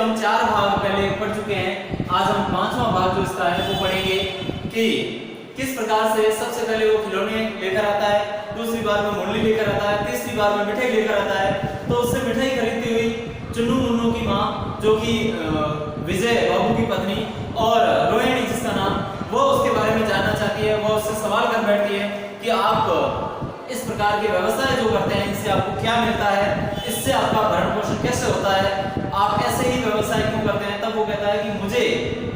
हम 4 भाग पहले पढ़ चुके हैं। आज हम 5वां भाग जो इसका है वो पढ़ेंगे कि किस प्रकार से सबसे पहले वो खिलौने लेकर आता है, दूसरी बार में मुरली लेकर आता है, तीसरी बार में मिठाई लेकर आता है। तो उससे मिठाई खरीदती हुई चुन्नू मुन्नू की माँ जो कि विजय बाबू की पत्नी और रोहिणी जिसका नाम, वो उसके बारे में जानना चाहती है। वो उससे सवाल कर बैठती है कि आप इस प्रकार की व्यवस्थाएं जो करते हैं इनसे आपको क्या मिलता है, इससे आपका भरण पोषण कैसे होता है, आप ऐसे ही व्यवसाय क्यों करते हैं। तब वो कहता है कि मुझे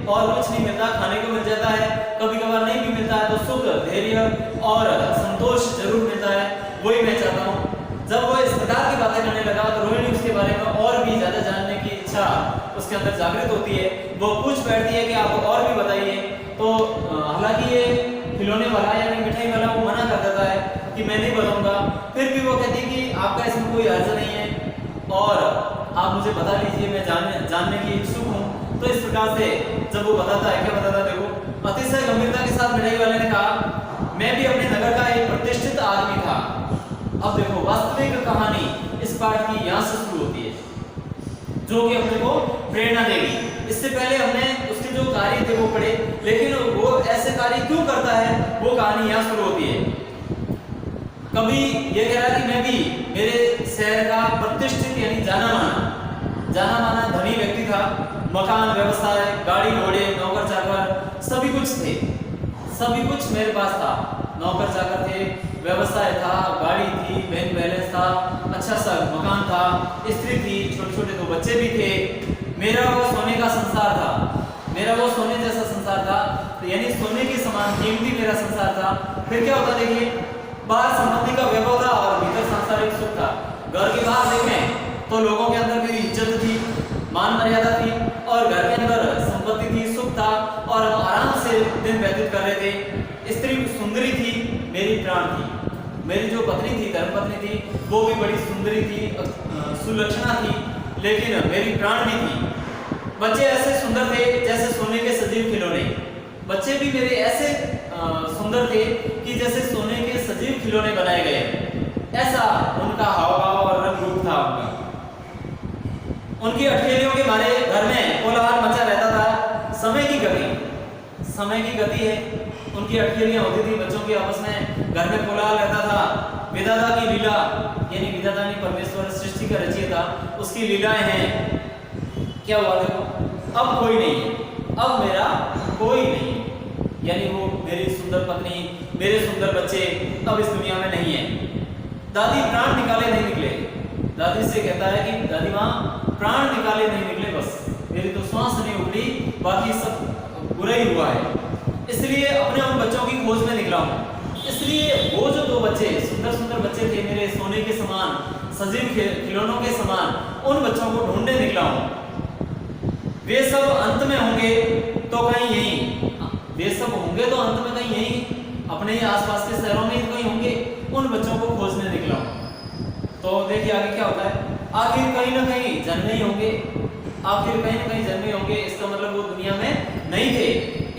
और कुछ नहीं मिलता, खाने को मिल जाता है, कभी कभार नहीं भी मिलता है तो सुख, धैर्य और संतोष जरूर मिलता है, वही मैं चाहता हूँ। जब वो इस प्रकार की बातें करने लगा तो रोहिणी उसके बारे में और भी ज्यादा जानने की इच्छा उसके अंदर जागृत होती है। वो पूछ बैठती है कि आप और भी बताइए। तो हालांकि ये खिलौने वाला यानी मिठाई वाला वो मना कर देता है कि मैं नहीं बताऊंगा। फिर भी वो कहती है कि आपका इसमें कोई अर्ज नहीं है और आप मुझे बता लीजिए, मैं जानने की इच्छुक हूँ। तो इस प्रकार से जब वो बताता है, क्या बताता है देखो, अतिशय गंभीरता के साथ मिठाई वाले ने कहा, मैं भी अपने नगर का एक प्रतिष्ठित आदमी था। अब देखो वास्तविक कहानी इस पाठ की यहाँ से शुरू होती है जो कि अपने को प्रेरणा देगी। इससे पहले हमने उसके जो कार्य थे वो पढ़े, लेकिन वो ऐसे कार्य क्यों करता है वो कहानी यहाँ शुरू होती है। कभी ये कह रहा कि मैं भी मेरे शहर का प्रतिष्ठित यानी जाना माना धनी व्यक्ति था, मकान, व्यवसाय, गाड़ी घोड़े, नौकर चाकर सभी कुछ थे, सभी कुछ मेरे पास था। नौकर चाकर थे, व्यवसाय था, गाड़ी थी, बैंक बैलेंस था, अच्छा सा मकान था, स्त्री थी, छोटे छोटे 2 बच्चे भी थे। मेरा वो सोने का संसार था, मेरा वो सोने जैसा संसार था, तो यानी सोने के समान कीमती मेरा संसार था। फिर क्या होता देखिए, बाहर संपत्ति का वैभव था और भीतर सांसारिक सुख था। घर के बाहर देखें तो लोगों के अंदर मेरी इज्जत थी, मान मर्यादा थी, और घर के अंदर संपत्ति थी, सुख था और हम आराम से दिन व्यतीत कर रहे थे। स्त्री सुंदरी थी, मेरी प्राण थी। मेरी जो पत्नी थी, धर्मपत्नी थी, वो भी बड़ी सुंदरी थी, सुलक्षणा थी, लेकिन मेरी प्राण भी थी। बच्चे ऐसे सुंदर थे जैसे सोने के सजीव खिलौने। बच्चे भी मेरे ऐसे सुंदर थे कि जैसे सोने के सजीव खिलौने बनाए गए, ऐसा उनका हाव भाव और रंग रूप था उनका। उनकी अठखेलियों के मारे घर में कोलाहल मचा रहता था। समय की गति है, उनकी अठखेलियां होती थी, बच्चों के आपस में घर में कोलाहल रहता था। विधाता की लीला, यानी विधाता ने परमेश्वर सृष्टि का रचयिता, उसकी लीलाएं हैं। क्या हुआ देखो, अब कोई नहीं है, अब मेरा कोई नहीं, यानी वो मेरी सुंदर पत्नी, मेरे सुंदर बच्चे अब इस दुनिया में नहीं है। दादी प्राण निकाले नहीं निकले। दादी से कहता है कि दादी माँ प्राण निकाले नहीं निकले, बस मेरी तो सांस नहीं उठली, बाकी सब बुरा ही हुआ है। इसलिए अपने उन बच्चों की खोज में निकला हूँ। इसलिए वो जो 2 बच्चे, सुंदर सुंदर बच्चे थे मेरे, सोने के समान, सजीव खिलौनों के समान, उन बच्चों को ढूंढने निकला हूँ। वे सब अंत में होंगे तो कहीं यहीं, वे सब होंगे तो अंत में कहीं यहीं अपने ही आसपास के शहरों में ही कहीं होंगे। उन बच्चों को खोजने निकला हूँ। तो देखिए आगे क्या होता है, आखिर कहीं ना कहीं जन्मे ही होंगे, आखिर कहीं ना कहीं जन्मे होंगे। इसका मतलब वो दुनिया में नहीं थे,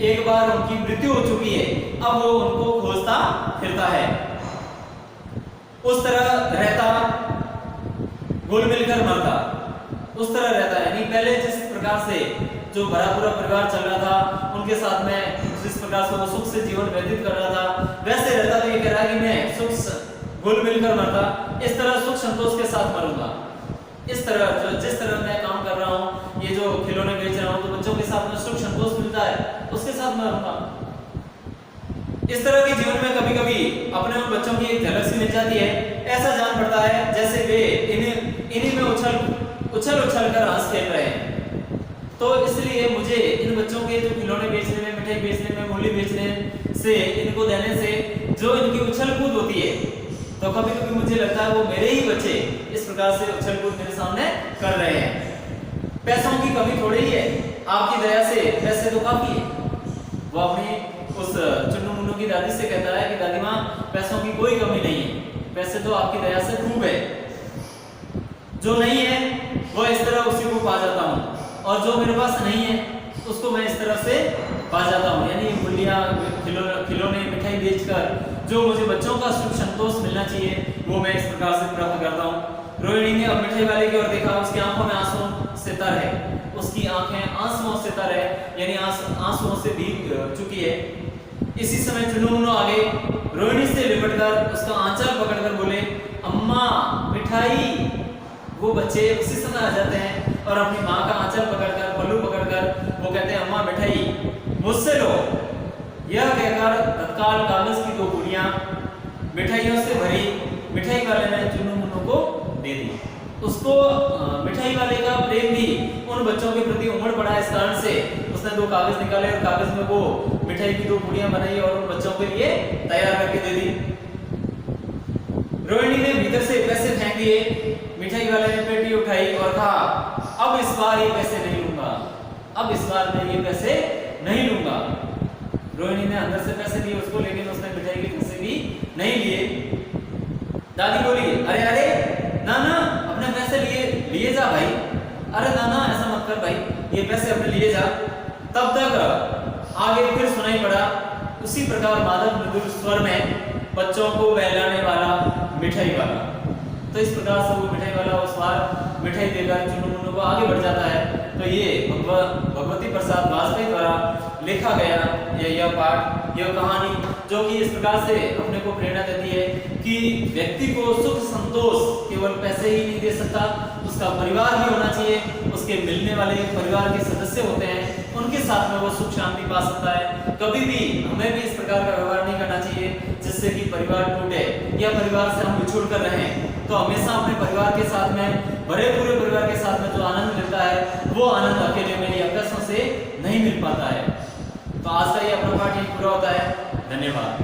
एक बार उनकी मृत्यु हो चुकी है, अब वो उनको खोजता फिरता है। उस तरह रहता, घुल मिलकर मरता, उस तरह रहता है। यानी पहले जिस प्रकार से जो भरा पूरा परिवार चल रहा था, उनके साथ में जिस प्रकार से वो सुख से जीवन व्यतीत कर रहा था, वैसे रहता। तो ये कह रहा है कि मैं सुख घुल मिलकर मरता, इस तरह सुख संतोष के साथ मरूंगा। इस तरह जिस तरह मैं काम कर रहा हूँ, ये जो खिलौने बेच रहा हूँ, तो बच्चों के साथ में सुख संतोष मिलता है, उसके साथ मरूंगा। इस तरह के जीवन में कभी कभी अपने उन बच्चों की एक झलक सी मिल जाती है। ऐसा जान पड़ता है जैसे वे इन्हीं में उछल कर हंस खेल रहे हैं। तो इसलिए मुझे इन बच्चों के जो खिलौने बेचने में, मिठाई बेचने में, मूली बेचने से, इनको देने से जो इनकी उछल कूद होती है, तो कभी कभी मुझे लगता है वो मेरे ही बच्चे इस प्रकार से उछल कूद मेरे सामने कर रहे हैं। पैसों की कमी थोड़ी ही है, आपकी दया से पैसे तो काफी है। वो अपनी उस चुन्नू मुन्नू की दादी से कहता है कि दादी माँ पैसों की कोई कमी नहीं है, पैसे तो आपकी दया से खूब है। जो नहीं है वो इस तरह उसी को पा जाता हूँ, और जो मेरे पास नहीं है उसको मैं इस तरह से पा जाता हूँ। यानी मूलियाँ, खिलौने, मिठाई बेचकर जो मुझे बच्चों का सुख संतोष मिलना चाहिए वो मैं इस प्रकार से प्राप्त करता हूँ। रोहिणी ने अब मिठाई वाले की ओर देखा, उसकी आंखों में आंसू से तर है, उसकी आंखें आंसुओं से तर है, यानी आंसुओं से भीग चुकी है। इसी समय चुन्नू मुन्नू आ गए, रोहिणी से लिपटकर उसका आंचल पकड़कर बोले, अम्मा मिठाई। वो बच्चे उसी समय आ जाते हैं और अपनी माँ का आंचल पकड़कर, पल्लू पकड़कर वो कहते हैं, अम्मा मिठाई मुझसे लो। यह कहकर तत्काल कागज की 2 पुड़ियां मिठाइयों से भरी मिठाई वाले ने चुन्नू मुन्नू को दे दी। उसको मिठाई वाले का प्रेम भी उन बच्चों के प्रति उमड़ पड़ा, इस कारण से उसने 2 कागज निकाले और कागज में वो मिठाई की 2 पुड़ियां बनाई और उन बच्चों के लिए तैयार करके दे दी। रोहिणी ने भीतर से पैसे फेंक दिए, मिठाई वाले ने पेटी उठाई और कहा, अब इस बार ये पैसे नहीं लूंगा, अब इस बार मैं ये पैसे नहीं लूंगा। रोहिणी ने अंदर से पैसे दिए उसको, लेकिन उसने मिठाई के पैसे भी नहीं लिए। दादी बोली, अरे अरे नाना अपने पैसे लिए जा भाई, अरे नाना ऐसा मत कर भाई, ये पैसे अपने लिए जा। तब तक आगे फिर सुनाई पड़ा उसी प्रकार मादक मधुर स्वर में, बच्चों को बहलाने वाला मिठाई वाला। तो इस प्रकार से वो मिठाई वाला उस बार मिठाई देकर चुन्नू मुन्नू को आगे बढ़ जाता है। तो ये भगवती प्रसाद वाजपेयी द्वारा लिखा गया यह पाठ, यह कहानी, जो कि इस प्रकार से अपने को प्रेरणा देती है कि व्यक्ति को सुख संतोष केवल पैसे ही नहीं दे सकता, उसका परिवार भी होना चाहिए, उसके मिलने वाले परिवार के सदस्य होते हैं, उनके साथ में वो सुख शांति पा सकता है। कभी भी हमें भी इस प्रकार का व्यवहार नहीं करना चाहिए जिससे कि परिवार टूटे या परिवार से हम बिछुड़ कर रहें। तो हमेशा अपने परिवार के साथ में, बड़े पूरे परिवार के साथ में जो आनंद मिलता है वो आनंद अकेले में या पैसों से नहीं मिल पाता है। तो आज का ये अपना पाठ यही पूरा होता है। धन्यवाद।